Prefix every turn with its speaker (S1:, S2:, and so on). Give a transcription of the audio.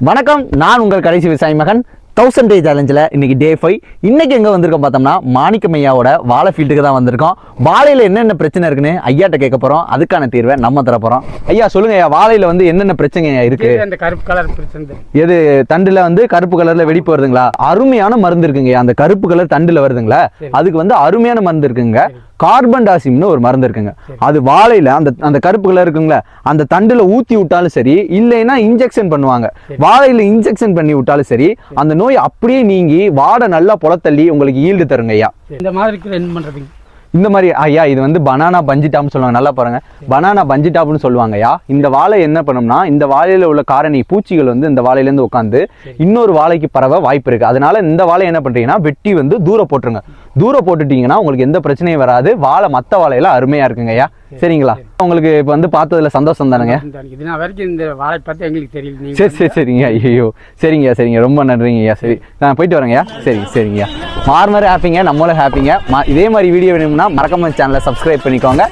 S1: வணக்கம், நான் உங்கள் கடைசி விவசாயி மகன் 1000 டே சேலஞ்சில் இன்னைக்கு டே 5. இன்னைக்கு எங்கே வந்திருக்கோம் பார்த்தோம்னா மாணிக்கம் ஐயாவோட வாழை ஃபீல்டுக்கு தான் வந்திருக்கோம். வாழையில் என்னென்ன பிரச்சனை இருக்குன்னு ஐயாட்ட கேட்க போகிறோம். அதுக்கான தீர்வை நம்ம தர போகிறோம். ஐயா சொல்லுங்க ஐயா, வாழையில் வந்து என்னென்ன பிரச்சனை இருக்கு?
S2: அந்த கருப்பு கலர் பிரச்சனை,
S1: எது தண்டில் வந்து கருப்பு கலரில் வெடிப்பு வருதுங்களா? அருமையான மருந்து இருக்குங்க. அந்த கருப்பு கலர் தண்டில் வருதுங்களா, அதுக்கு வந்து அருமையான மருந்து இருக்குங்க. கார்பன்டாசிம்னு ஒரு மருந்து இருக்குங்க. அது வாழையில அந்த கருப்பு கலர் இருக்குங்களா, அந்த தண்டுல ஊத்தி விட்டாலும் சரி, இல்லைன்னா இன்ஜெக்ஷன் பண்ணுவாங்க. வாழையில இன்ஜெக்ஷன் பண்ணி விட்டாலும் சரி, அந்த நோய் அப்படியே நீங்கி வாடை நல்லா புலத்தள்ளி உங்களுக்கு ஈல்டு தருங்க ஐயா.
S2: இந்த மாதிரி என்ன பண்றீங்க?
S1: இந்த மாதிரி ஐயா, இது வந்து பனானா பஞ்சிட்டாப்னு சொல்லுவாங்க. நல்லா பாருங்க, பனானா பஞ்சிட்டாப்னு சொல்லுவாங்க ஐயா. இந்த வாழை என்ன பண்ணோம்னா, இந்த வாழையில உள்ள காரணி பூச்சிகள் வந்து இந்த வாழையிலேருந்து உட்காந்து இன்னொரு வாழைக்கு பரவ வாய்ப்பு இருக்கு. அதனால இந்த வாழை என்ன பண்றீங்கன்னா, வெட்டி வந்து தூரம் போட்டுருங்க. தூரம் போட்டுட்டீங்கன்னா உங்களுக்கு எந்த பிரச்சனையும் வராது. வாழை மற்ற வாழையில அருமையா இருக்குங்க ஐயா. சரிங்களா? உங்களுக்கு இப்போ வந்து பார்த்ததுல சந்தோஷம் தானுங்க.
S2: இது வரைக்கும் இந்த வாழை பார்த்து எங்களுக்கு தெரியல.
S1: சரி சரிங்க. ஐயோ சரிங்க சரிங்க, ரொம்ப நன்றிங்க ஐயா. சரி, நான் போயிட்டு வரேங்க ஐயா. சரிங்க. மார்மர் ஹாப்பிங்க, நம்மளும் ஹாப்பிங்க. இதே மாதிரி வீடியோ வேணும்னா மறக்காம சேனலை சப்ஸ்கிரைப் பண்ணிக்கோங்க.